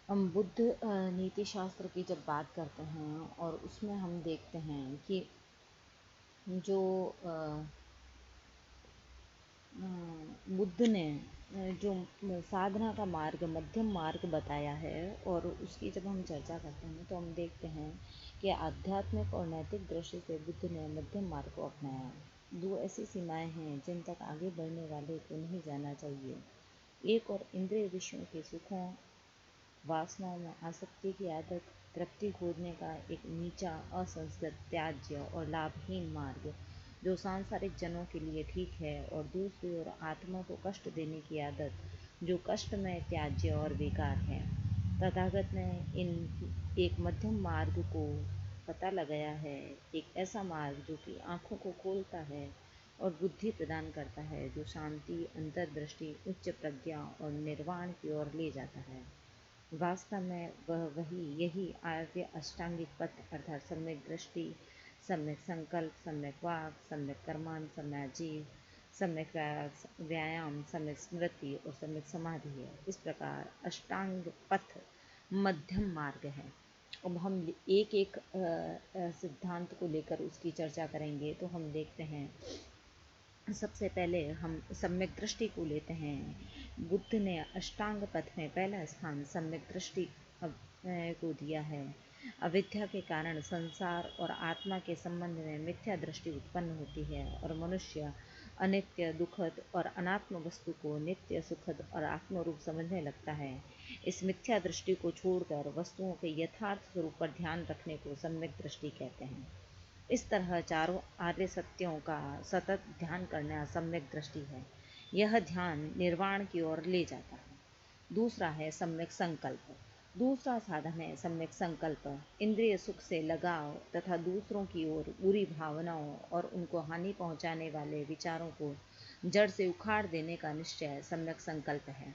हम बुद्ध नीति शास्त्र की जब बात करते हैं और उसमें हम देखते हैं कि जो बुद्ध ने जो साधना का मार्ग मध्यम मार्ग बताया है, और उसकी जब हम चर्चा करते हैं तो हम देखते हैं कि आध्यात्मिक और नैतिक दृष्टि से बुद्ध ने मध्यम मार्ग को अपनाया। दो ऐसी सीमाएं हैं जिन तक आगे बढ़ने वाले को नहीं जाना चाहिए। एक और इंद्रिय विषयों के सुखों, वासनाओं में आसक्ति की आदत, तृप्ति खोजने का एक नीचा, असंस्कृत, त्याज्य और लाभहीन मार्ग जो सांसारिक जनों के लिए ठीक है, और दूसरी ओर आत्मा को कष्ट देने की आदत जो कष्टमय, त्याज्य और बेकार है। तथागत ने इन एक मध्यम मार्ग को पता लगाया है, एक ऐसा मार्ग जो कि आँखों को खोलता है और बुद्धि प्रदान करता है, जो शांति, अंतर्दृष्टि, उच्च प्रज्ञा और निर्वाण की ओर ले जाता है। वास्तव में यही आर्य अष्टांगिक पथ अर्थात सम्यक दृष्टि, सम्यक संकल्प, सम्यक वाक, सम्यक कर्मान, सम्यक जीव, सम्यक व्यायाम, सम्यक स्मृति और सम्यक समाधि है। इस प्रकार अष्टांग पथ मध्यम मार्ग है। अब हम एक एक सिद्धांत को लेकर उसकी चर्चा करेंगे। तो हम देखते हैं, सबसे पहले हम सम्यक दृष्टि को लेते हैं। बुद्ध ने अष्टांग पथ में पहला स्थान सम्यक दृष्टि को दिया है। अविद्या के कारण संसार और आत्मा के संबंध में मिथ्या दृष्टि उत्पन्न होती है और मनुष्य अनित्य, दुखद और अनात्म वस्तु को नित्य, सुखद और आत्मरूप समझने लगता है। इस मिथ्या दृष्टि को छोड़कर वस्तुओं के यथार्थ स्वरूप पर ध्यान रखने को सम्यक दृष्टि कहते हैं। इस तरह चारों आर्य सत्यों का सतत ध्यान करना सम्यक दृष्टि है। यह ध्यान निर्वाण की ओर ले जाता है। दूसरा है सम्यक संकल्प। दूसरा साधन है सम्यक संकल्प। इंद्रिय सुख से लगाव तथा दूसरों की ओर बुरी भावनाओं और उनको हानि पहुंचाने वाले विचारों को जड़ से उखाड़ देने का निश्चय सम्यक संकल्प है।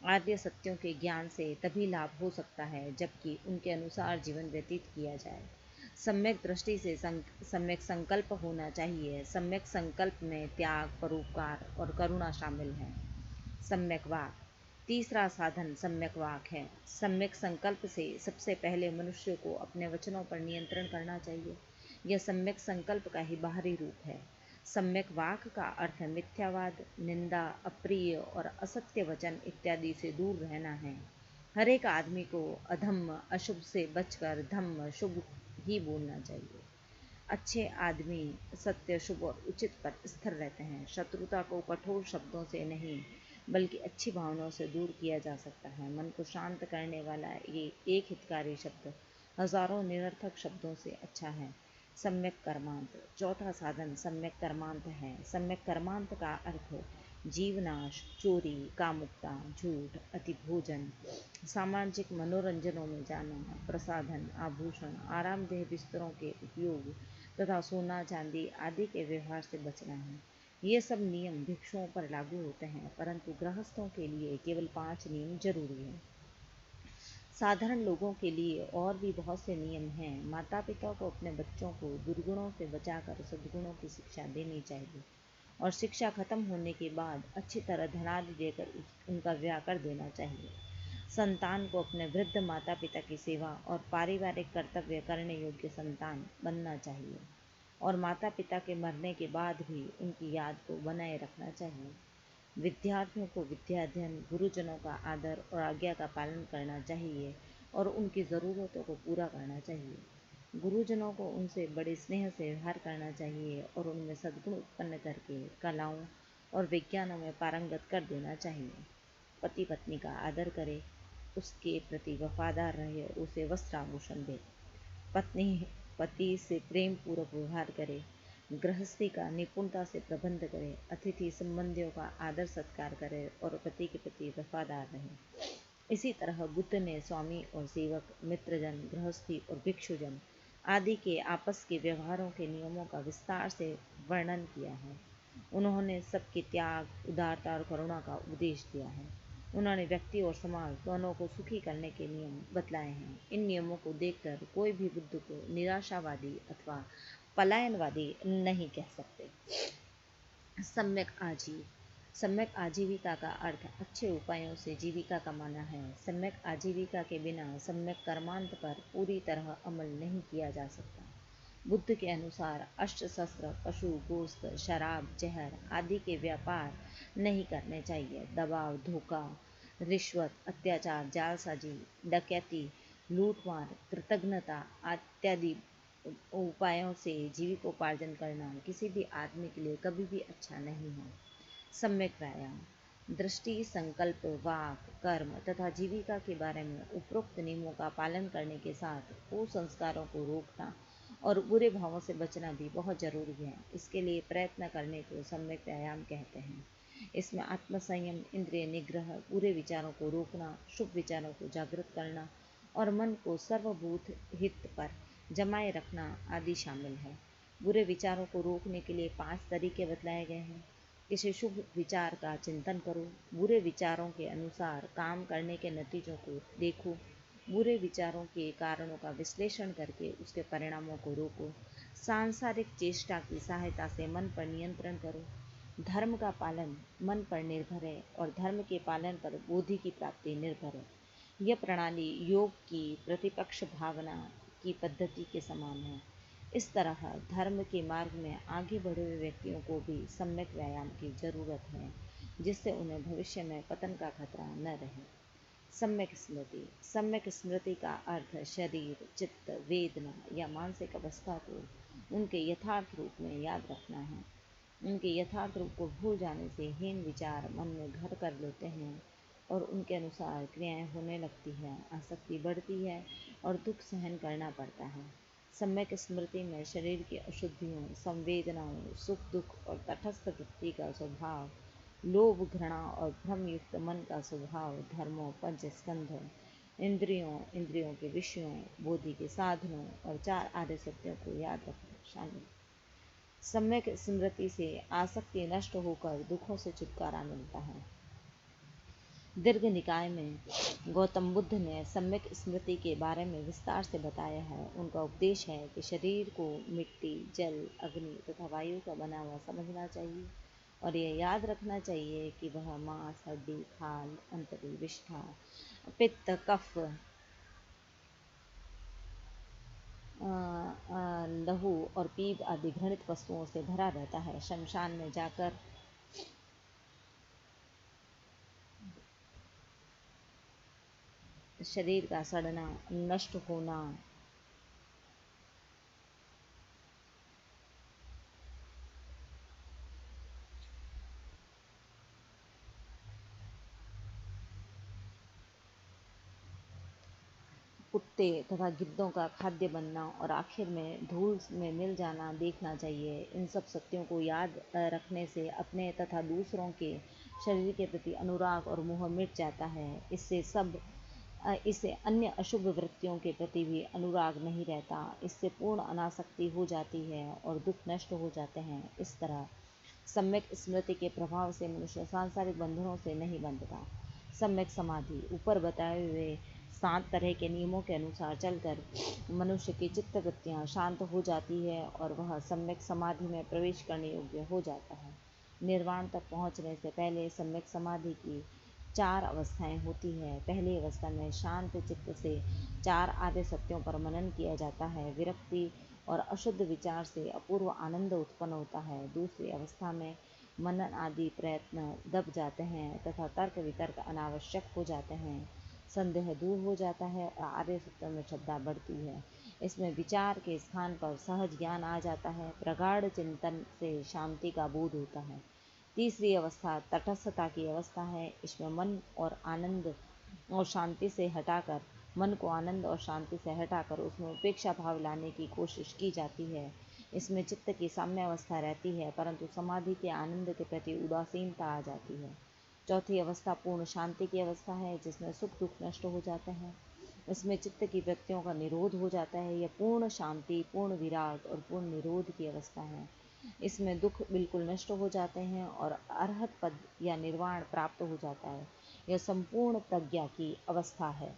आर्य सत्यों के ज्ञान से तभी लाभ हो सकता है जबकि उनके अनुसार जीवन व्यतीत किया जाए। सम्यक दृष्टि से सम्यक संकल्प होना चाहिए। सम्यक संकल्प में त्याग, परोपकार और करुणा शामिल है। सम्यक वाक। तीसरा साधन सम्यक वाक है। सम्यक संकल्प से सबसे पहले मनुष्य को अपने वचनों पर नियंत्रण करना चाहिए। यह सम्यक संकल्प का ही बाहरी रूप है। सम्यक वाक का अर्थ मिथ्यावाद, निंदा, अप्रिय और असत्य वचन इत्यादि से दूर रहना है। हर एक आदमी को अधम्म, अशुभ से बचकर धम्म, शुभ ही बोलना चाहिए। अच्छे आदमी सत्य, शुभ और उचित पर स्थिर रहते हैं। शत्रुता को कठोर शब्दों से नहीं बल्कि अच्छी भावनाओं से दूर किया जा सकता है। मन को शांत करने वाला ये एक हितकारी शब्द हजारों निरर्थक शब्दों से अच्छा है। सम्यक कर्मांत। चौथा साधन सम्यक कर्मांत है। सम्यक कर्मांत का अर्थ जीवनाश, चोरी, कामुकता, झूठ, अति भोजन, सामाजिक मनोरंजनों में जाना, प्रसाधन, आभूषण, आरामदेह बिस्तरों के उपयोग तथा सोना चांदी आदि के व्यवहार से बचना है। ये सब नियम भिक्षुओं पर लागू होते हैं, परंतु गृहस्थों के लिए केवल 5 नियम जरूरी हैं। साधारण लोगों के लिए और भी बहुत से नियम हैं। माता पिता को अपने बच्चों को दुर्गुणों से बचाकर सद्गुणों की शिक्षा देनी चाहिए, और शिक्षा खत्म होने के बाद अच्छी तरह धनादि देकर उनका ब्याह कर देना चाहिए। संतान को अपने वृद्ध माता पिता की सेवा और पारिवारिक कर्तव्य करने योग्य संतान बनना चाहिए, और माता पिता के मरने के बाद भी उनकी याद को बनाए रखना चाहिए। विद्यार्थियों को विद्याध्ययन, गुरुजनों का आदर और आज्ञा का पालन करना चाहिए और उनकी ज़रूरतों को पूरा करना चाहिए। गुरुजनों को उनसे बड़े स्नेह से व्यवहार करना चाहिए और उनमें सद्गुण उत्पन्न करके कलाओं और विज्ञानों में पारंगत कर देना चाहिए। पति पत्नी का आदर करे, उसके प्रति वफादार रहे, उसे वस्त्र आभूषण दे। पत्नी पति से प्रेम पूर्वक व्यवहार करे, गृहस्थी का निपुणता से प्रबंध करे, अतिथि संबंधियों का आदर सत्कार करे और पति के प्रति वफादार रहे। इसी तरह बुद्ध ने स्वामी और सेवक, मित्रजन, गृहस्थी और भिक्षुजन आदि के आपस के व्यवहारों के नियमों का विस्तार से वर्णन किया है। उन्होंने सबके त्याग, उदारता और करुणा का उपदेश दिया है। उन्होंने व्यक्ति और समाज दोनों को सुखी करने के नियम बतलाए हैं। इन नियमों को देखकर कोई भी बुद्ध को निराशावादी अथवा पलायनवादी नहीं कह सकते। सम्यक आजीव। सम्यक आजीविका का अर्थ अच्छे उपायों से जीविका कमाना है। सम्यक आजीविका के बिना सम्यक कर्मांत पर पूरी तरह अमल नहीं किया जा सकता। बुद्ध के अनुसार अस्त्र शस्त्र, पशु, गोश्त, शराब, जहर आदि के व्यापार नहीं करने चाहिए। दबाव, धोखा, रिश्वत, अत्याचार, जालसाजी, डकैती, लूटमार, कृतघ्नता इत्यादि उपायों से जीविकोपार्जन करना किसी भी आदमी के लिए कभी भी अच्छा नहीं है। सम्यक व्यायाम दृष्टि, संकल्प, वाक, कर्म तथा जीविका के बारे में उपरोक्त नियमों का पालन करने के साथ कुसंस्कारों को रोकना और बुरे भावों से बचना भी बहुत जरूरी है। इसके लिए प्रयत्न करने को सम्यक व्यायाम कहते हैं। इसमें आत्मसंयम, इंद्रिय निग्रह, बुरे विचारों को रोकना, शुभ विचारों को जागृत करना और मन को सर्वभूत हित पर जमाए रखना आदि शामिल है। बुरे विचारों को रोकने के लिए 5 तरीके बतलाए गए हैं। किसी शुभ विचार का चिंतन करो, बुरे विचारों के अनुसार काम करने के नतीजों को देखो, बुरे विचारों के कारणों का विश्लेषण करके उसके परिणामों को रोको, सांसारिक चेष्टा की सहायता से मन पर नियंत्रण करो। धर्म का पालन मन पर निर्भर है और धर्म के पालन पर बोधि की प्राप्ति निर्भर है। यह प्रणाली योग की प्रतिपक्ष भावना की पद्धति के समान है। इस तरह धर्म के मार्ग में आगे बढ़े हुए व्यक्तियों को भी सम्यक व्यायाम की जरूरत है, जिससे उन्हें भविष्य में पतन का खतरा न रहे। सम्यक स्मृति। सम्यक स्मृति का अर्थ शरीर, चित्त, वेदना या मानसिक अवस्था को उनके यथार्थ रूप में याद रखना है। उनके यथार्थ रूप को भूल जाने से हीन विचार मन में घर कर लेते हैं और उनके अनुसार क्रियाएं होने लगती हैं, आसक्ति बढ़ती है और दुख सहन करना पड़ता है। सम्यक स्मृति में शरीर की अशुद्धियों, संवेदनाओं, सुख दुख और तटस्थ वृत्ति का स्वभाव, लोभ, घृणा और भ्रमयुक्त मन का स्वभाव, धर्मों, पंचस्कंधों, इंद्रियों के विषयों, बोधि के साधनों और 4 आर्य सत्यों को याद रखना शामिल। सम्यक स्मृति से आसक्ति नष्ट होकर दुखों से छुटकारा मिलता है। दीर्घ निकाय में गौतम बुद्ध ने सम्यक स्मृति के बारे में विस्तार से बताया है। उनका उपदेश है कि शरीर को मिट्टी, जल, अग्नि तथा वायु का बना हुआ समझना चाहिए और यह याद रखना चाहिए कि वह मांस, हड्डी, खाल, अंतरी, विष्ठा, पित्त, कफ, लहू और पीप आदि घृणित वस्तुओं से भरा रहता है। शमशान में जाकर शरीर का सड़ना, नष्ट होना, कुत्ते तथा गिद्धों का खाद्य बनना और आखिर में धूल में मिल जाना देखना चाहिए। इन सब सत्यों को याद रखने से अपने तथा दूसरों के शरीर के प्रति अनुराग और मोह मिट जाता है। इससे अन्य अशुभ वृत्तियों के प्रति भी अनुराग नहीं रहता। इससे पूर्ण अनासक्ति हो जाती है और दुख नष्ट हो जाते हैं। इस तरह सम्यक स्मृति के प्रभाव से मनुष्य सांसारिक बंधनों से नहीं बंधता। सम्यक समाधि। ऊपर बताए हुए 7 तरह के नियमों के अनुसार चलकर मनुष्य की चित्त वृत्तियाँ शांत हो जाती है और वह सम्यक समाधि में प्रवेश करने योग्य हो जाता है। निर्वाण तक पहुँचने से पहले सम्यक समाधि की 4 अवस्थाएं होती है। पहली अवस्था में शांत चित्त से 4 आर्य सत्यों पर मनन किया जाता है। विरक्ति और अशुद्ध विचार से अपूर्व आनंद उत्पन्न होता है। दूसरी अवस्था में मनन आदि प्रयत्न दब जाते हैं तथा तर्क वितर्क अनावश्यक हो जाते हैं। संदेह दूर हो जाता है और आर्य सत्यों में श्रद्धा बढ़ती है। इसमें विचार के स्थान पर सहज ज्ञान आ जाता है। प्रगाढ़ चिंतन से शांति का बोध होता है। तीसरी अवस्था तटस्थता की अवस्था है। इसमें मन और आनंद और शांति से हटाकर मन को आनंद और शांति से हटाकर उसमें उपेक्षा भाव लाने की कोशिश की जाती है। इसमें चित्त की साम्य अवस्था रहती है, परंतु समाधि के आनंद के प्रति उदासीनता आ जाती है। चौथी अवस्था पूर्ण शांति की अवस्था है, जिसमें सुख दुख नष्ट हो जाते हैं। इसमें चित्त की वृत्तियों का निरोध हो जाता है। यह पूर्ण शांति, पूर्ण विराग और पूर्ण निरोध की अवस्था है। इसमें दुख बिल्कुल नष्ट हो जाते हैं और अरहत पद या निर्वाण प्राप्त हो जाता है। यह संपूर्ण प्रज्ञा की अवस्था है।